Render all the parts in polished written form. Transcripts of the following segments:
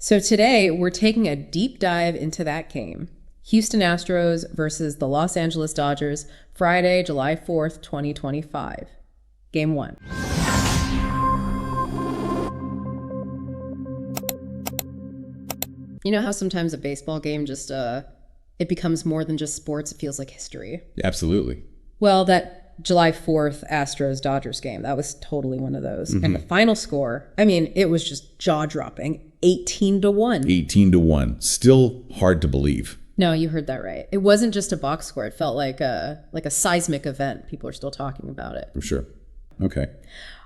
So today we're taking a deep dive into that game. Houston Astros versus the Los Angeles Dodgers, Friday, July 4th, 2025. Game 1. You know how sometimes a baseball game just, it becomes more than just sports, it feels like history? Absolutely. Well, that July 4th Astros-Dodgers game, that was totally one of those. And the final score, I mean, it was just jaw-dropping, 18-1. 18-1. Still hard to believe. No, you heard that right. It wasn't just a box score. It felt like a seismic event. People are still talking about it. For sure. Okay.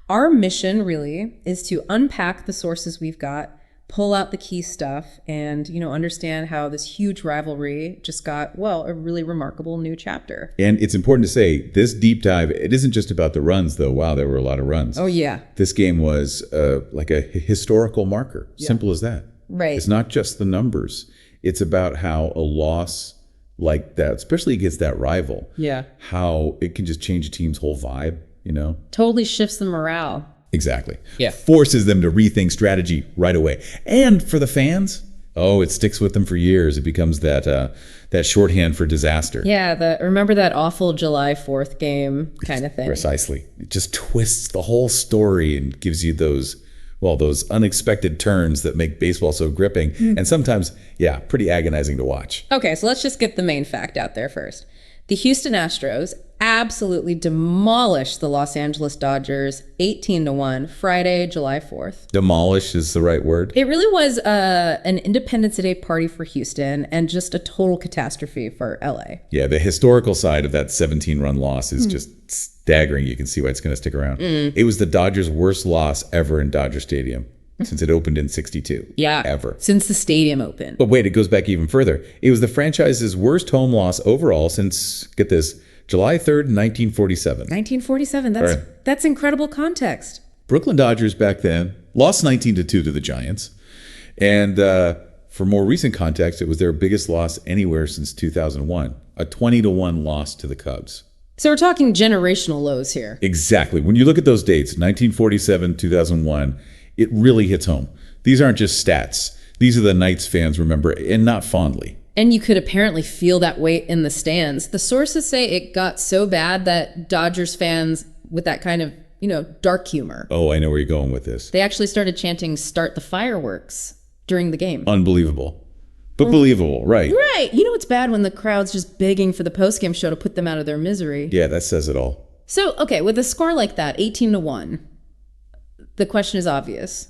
Our mission really is to unpack the sources we've got, pull out the key stuff, and, understand how this huge rivalry just got, well, a really remarkable new chapter. And it's important to say, this deep dive, it isn't just about the runs, though. Wow, there were a lot of runs. Oh, yeah. This game was like a historical marker. Yeah. Simple as that. Right. It's not just the numbers. It's about how a loss like that, especially against that rival, how it can just change a team's whole vibe, Totally shifts the morale. Exactly. Yeah. Forces them to rethink strategy right away. And for the fans, it sticks with them for years. It becomes that shorthand for disaster. Yeah, remember that awful July 4th game kind of thing. Precisely. It just twists the whole story and gives you those unexpected turns that make baseball so gripping and sometimes, pretty agonizing to watch. Okay, so let's just get the main fact out there first. The Houston Astros absolutely demolished the Los Angeles Dodgers 18-1 Friday, July 4th. Demolish is the right word. It really was an Independence Day party for Houston and just a total catastrophe for LA. Yeah, the historical side of that 17-run loss is just staggering. You can see why it's going to stick around. It was the Dodgers' worst loss ever in Dodger Stadium since it opened in 1962. Yeah. Ever. Since the stadium opened. But wait, it goes back even further. It was the franchise's worst home loss overall since, get this, July 3rd, 1947. 1947. That's incredible context. Brooklyn Dodgers back then lost 19-2 to the Giants. And for more recent context, it was their biggest loss anywhere since 2001. A 20-1 loss to the Cubs. So we're talking generational lows here. Exactly. When you look at those dates, 1947, 2001, it really hits home. These aren't just stats. These are the nights fans remember, and not fondly. And you could apparently feel that weight in the stands. The sources say it got so bad that Dodgers fans, with that kind of, dark humor. Oh, I know where you're going with this. They actually started chanting, "Start the fireworks," during the game. Unbelievable. But believable, right. Right. It's bad when the crowd's just begging for the postgame show to put them out of their misery. Yeah, that says it all. So, okay, with a score like that, 18-1, the question is obvious.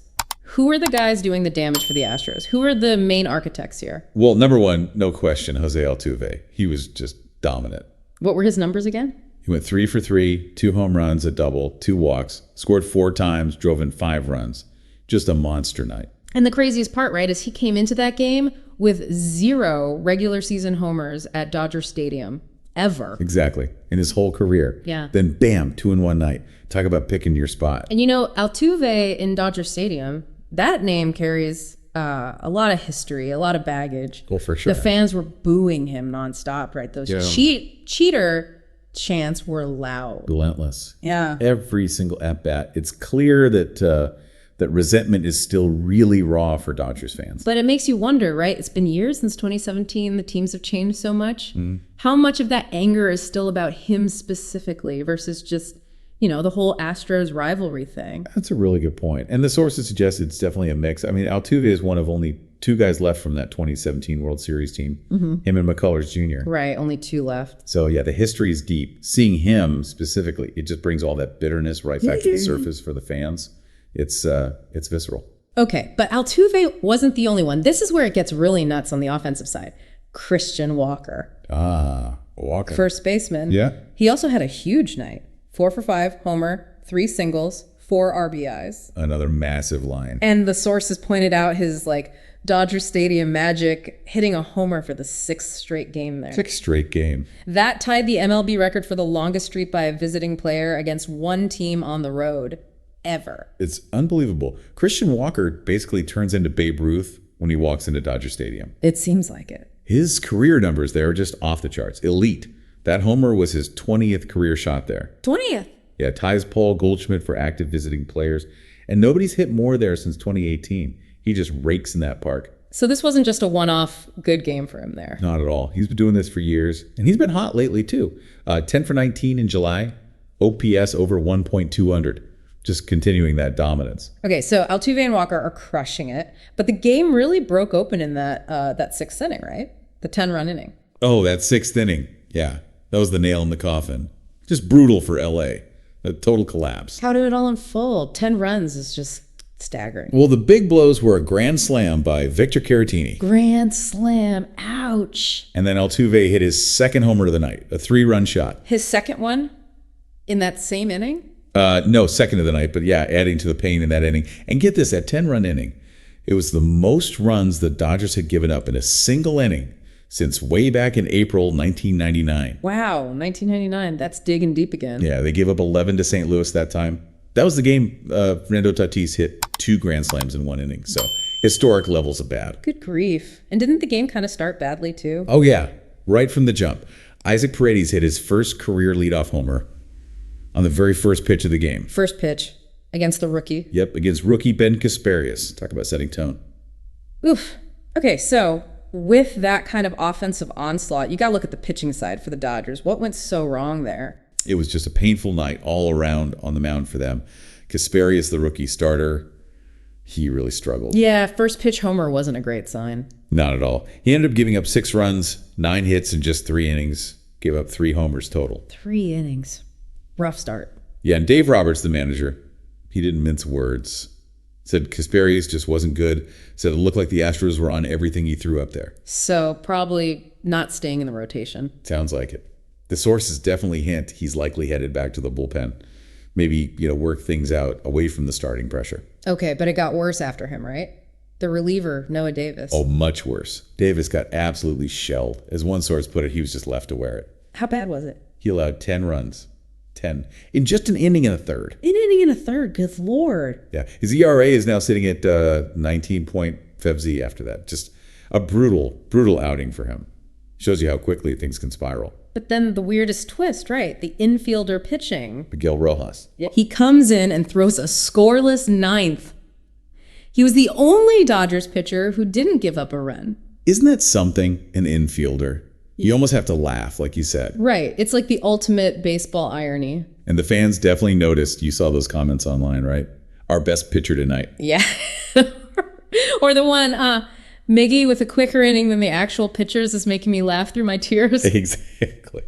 Who are the guys doing the damage for the Astros? Who are the main architects here? Well, number one, no question, Jose Altuve. He was just dominant. What were his numbers again? He went 3 for 3, 2 home runs, a double, 2 walks, scored 4 times, drove in 5 runs. Just a monster night. And the craziest part, right, is he came into that game with 0 regular season homers at Dodger Stadium ever. Exactly. In his whole career. Yeah. Then bam, 2 in one night. Talk about picking your spot. And Altuve in Dodger Stadium, that name carries a lot of history, a lot of baggage. Oh, for sure. The fans were booing him nonstop, right? Those cheater chants were loud. Relentless. Yeah. Every single at-bat. It's clear that that resentment is still really raw for Dodgers fans. But it makes you wonder, right? It's been years since 2017. The teams have changed so much. How much of that anger is still about him specifically versus just, the whole Astros rivalry thing? That's a really good point. And the sources suggest it's definitely a mix. I mean, Altuve is one of only 2 guys left from that 2017 World Series team. Him and McCullers Jr. Right, only 2 left. So, yeah, the history is deep. Seeing him specifically, it just brings all that bitterness right back to the surface for the fans. It's visceral. Okay, but Altuve wasn't the only one. This is where it gets really nuts on the offensive side. Christian Walker. Walker. First baseman. Yeah. He also had a huge night. 4 for 5, homer, 3 singles, 4 RBIs. Another massive line. And the sources pointed out his Dodger Stadium magic, hitting a homer for the 6th straight game there. 6th straight game. That tied the MLB record for the longest streak by a visiting player against one team on the road ever. It's unbelievable. Christian Walker basically turns into Babe Ruth when he walks into Dodger Stadium. It seems like it. His career numbers there are just off the charts. Elite. That homer was his 20th career shot there. 20th? Yeah, ties Paul Goldschmidt for active visiting players. And nobody's hit more there since 2018. He just rakes in that park. So this wasn't just a one-off good game for him there. Not at all. He's been doing this for years, and he's been hot lately too. 10 for 19 in July, OPS over 1.200. Just continuing that dominance. Okay, so Altuve and Walker are crushing it, but the game really broke open in that sixth inning, right? The 10-run inning. Oh, that sixth inning. Yeah, that was the nail in the coffin. Just brutal for LA. A total collapse. How did it all unfold? 10 runs is just staggering. Well, the big blows were a grand slam by Victor Caratini. Grand slam. Ouch. And then Altuve hit his second homer of the night, a 3-run shot. His second one in that same inning? No, second of the night, but yeah, adding to the pain in that inning. And get this, that 10-run inning, it was the most runs the Dodgers had given up in a single inning since way back in April 1999. Wow, 1999. That's digging deep again. Yeah, they gave up 11 to St. Louis that time. That was the game Fernando Tatis hit 2 grand slams in one inning. So historic levels of bad. Good grief. And didn't the game kind of start badly too? Oh, yeah, right from the jump. Isaac Paredes hit his first career leadoff homer on the very first pitch of the game. First pitch against the rookie. Yep, against rookie Ben Kasparius. Talk about setting tone. Oof. Okay, so with that kind of offensive onslaught, you got to look at the pitching side for the Dodgers. What went so wrong there? It was just a painful night all around on the mound for them. Kasparius, the rookie starter, he really struggled. Yeah, first pitch homer wasn't a great sign. Not at all. He ended up giving up 6 runs, 9 hits in just 3 innings, gave up 3 homers total. 3 innings. Rough start. Yeah, and Dave Roberts, the manager, he didn't mince words. Said Kasparius just wasn't good. Said it looked like the Astros were on everything he threw up there. So probably not staying in the rotation. Sounds like it. The sources definitely hint he's likely headed back to the bullpen. Maybe, work things out away from the starting pressure. Okay, but it got worse after him, right? The reliever, Noah Davis. Oh, much worse. Davis got absolutely shelled. As one source put it, he was just left to wear it. How bad was it? He allowed 10 runs. 10. In just an inning and a third. An inning and a third, good Lord. Yeah. His ERA is now sitting at 19.5Z after that. Just a brutal, brutal outing for him. Shows you how quickly things can spiral. But then the weirdest twist, right? The infielder pitching. Miguel Rojas. He comes in and throws a scoreless 9th. He was the only Dodgers pitcher who didn't give up a run. Isn't that something, an infielder? You almost have to laugh, like you said. Right. It's like the ultimate baseball irony. And the fans definitely noticed. You saw those comments online, right? Our best pitcher tonight. Yeah. Or the one, Miggy with a quicker inning than the actual pitchers is making me laugh through my tears. Exactly.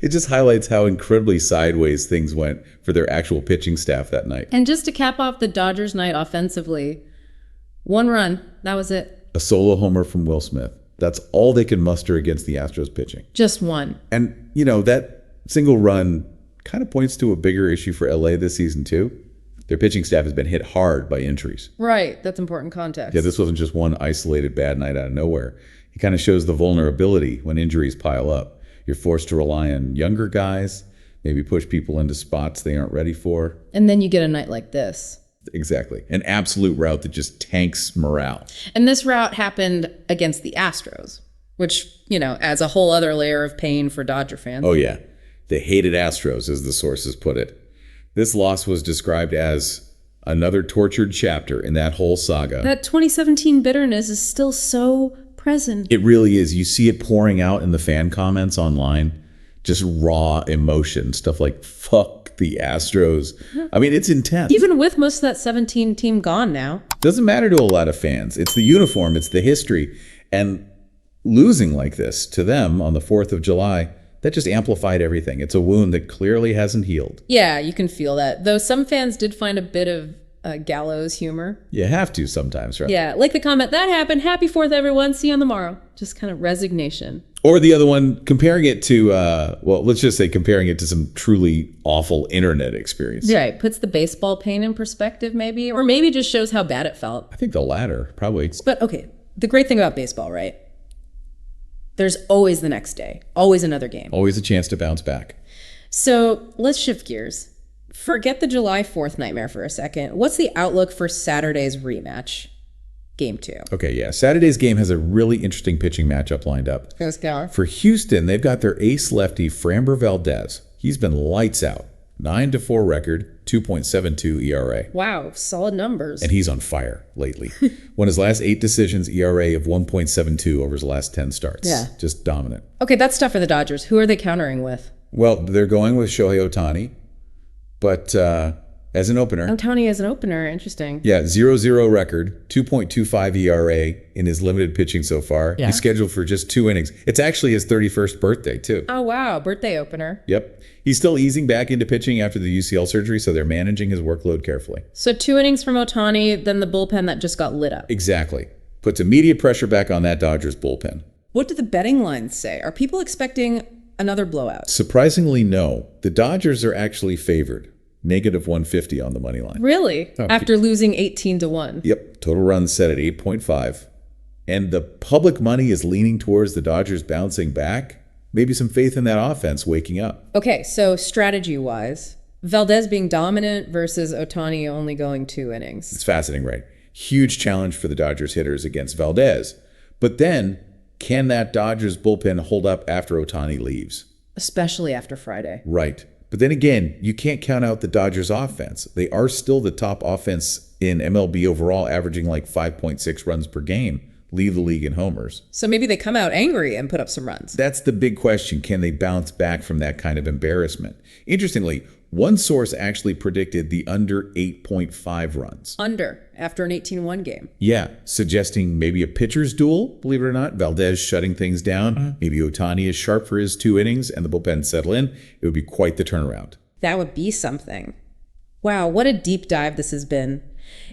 It just highlights how incredibly sideways things went for their actual pitching staff that night. And just to cap off the Dodgers' night offensively, 1 run. That was it. A solo homer from Will Smith. That's all they could muster against the Astros pitching. Just 1. And, that single run kind of points to a bigger issue for LA this season, too. Their pitching staff has been hit hard by injuries. Right. That's important context. Yeah, this wasn't just one isolated bad night out of nowhere. It kind of shows the vulnerability when injuries pile up. You're forced to rely on younger guys, maybe push people into spots they aren't ready for. And then you get a night like this. Exactly. An absolute rout that just tanks morale. And this rout happened against the Astros, which, adds a whole other layer of pain for Dodger fans. Oh, yeah. The hated Astros, as the sources put it. This loss was described as another tortured chapter in that whole saga. That 2017 bitterness is still so present. It really is. You see it pouring out in the fan comments online. Just raw emotion. Stuff like, fuck the Astros. I mean, it's intense. Even with most of that 17 team gone now. Doesn't matter to a lot of fans. It's the uniform. It's the history. And losing like this to them on the 4th of July, that just amplified everything. It's a wound that clearly hasn't healed. Yeah, you can feel that. Though some fans did find a bit of gallows humor. You have to sometimes, right? Yeah, like the comment, that happened. Happy 4th, everyone. See you on the morrow. Just kind of resignation. Or the other one, comparing it to, let's just say comparing it to some truly awful internet experience. Right. Puts the baseball pain in perspective, maybe. Or maybe just shows how bad it felt. I think the latter, probably. But, okay, the great thing about baseball, right? There's always the next day. Always another game. Always a chance to bounce back. So let's shift gears. Forget the July 4th nightmare for a second. What's the outlook for Saturday's rematch? Game 2. Okay, yeah. Saturday's game has a really interesting pitching matchup lined up. Let's go. For Houston, they've got their ace lefty, Framber Valdez. He's been lights out. 9-4 record, 2.72 ERA. Wow, solid numbers. And he's on fire lately. Won his last 8 decisions, ERA of 1.72 over his last 10 starts. Yeah. Just dominant. Okay, that's tough for the Dodgers. Who are they countering with? Well, they're going with Shohei Ohtani, but as an opener. Ohtani as an opener, interesting. Yeah, 0-0 record, 2.25 ERA in his limited pitching so far. Yeah. He's scheduled for just 2 innings. It's actually his 31st birthday, too. Oh, wow, birthday opener. Yep. He's still easing back into pitching after the UCL surgery, so they're managing his workload carefully. So 2 innings from Ohtani, then the bullpen that just got lit up. Exactly. Puts immediate pressure back on that Dodgers bullpen. What do the betting lines say? Are people expecting another blowout? Surprisingly, no. The Dodgers are actually favored. -150 on the money line. Really? After losing 18-1. Yep. Total runs set at 8.5. And the public money is leaning towards the Dodgers bouncing back. Maybe some faith in that offense waking up. Okay, so strategy-wise, Valdez being dominant versus Ohtani only going 2 innings. It's fascinating, right? Huge challenge for the Dodgers hitters against Valdez. But then, can that Dodgers bullpen hold up after Ohtani leaves? Especially after Friday. Right. But then again, you can't count out the Dodgers offense. They are still the top offense in MLB overall, averaging like 5.6 runs per game. Lead the league in homers. So maybe they come out angry and put up some runs. That's the big question. Can they bounce back from that kind of embarrassment? Interestingly, one source actually predicted the under 8.5 runs. Under, after an 18-1 game. Yeah, suggesting maybe a pitcher's duel, believe it or not. Valdez shutting things down. Maybe Ohtani is sharp for his 2 innings and the bullpen settle in. It would be quite the turnaround. That would be something. Wow, what a deep dive this has been.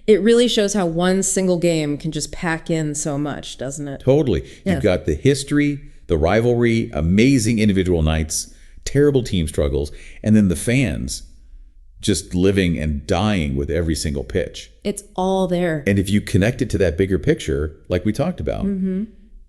It really shows how one single game can just pack in so much, doesn't it? Totally. Yeah. You've got the history, the rivalry, amazing individual nights, terrible team struggles, and then the fans just living and dying with every single pitch. It's all there. And if you connect it to that bigger picture, like we talked about,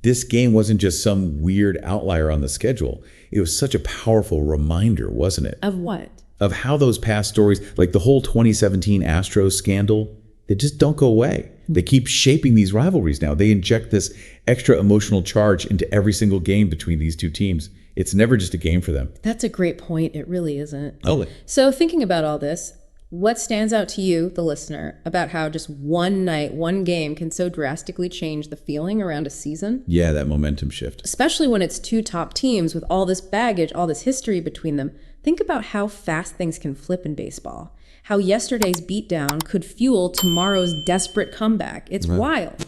this game wasn't just some weird outlier on the schedule. It was such a powerful reminder, wasn't it? Of what? Of how those past stories, like the whole 2017 Astros scandal, they just don't go away. They keep shaping these rivalries now. They inject this extra emotional charge into every single game between these two teams. It's never just a game for them. That's a great point. It really isn't. Oh, So thinking about all this, what stands out to you, the listener, about how just one night, one game can so drastically change the feeling around a season? yeah, that momentum shift. Especially when it's 2 top teams with all this baggage, all this history between them. Think about how fast things can flip in baseball. How yesterday's beatdown could fuel tomorrow's desperate comeback. It's wild.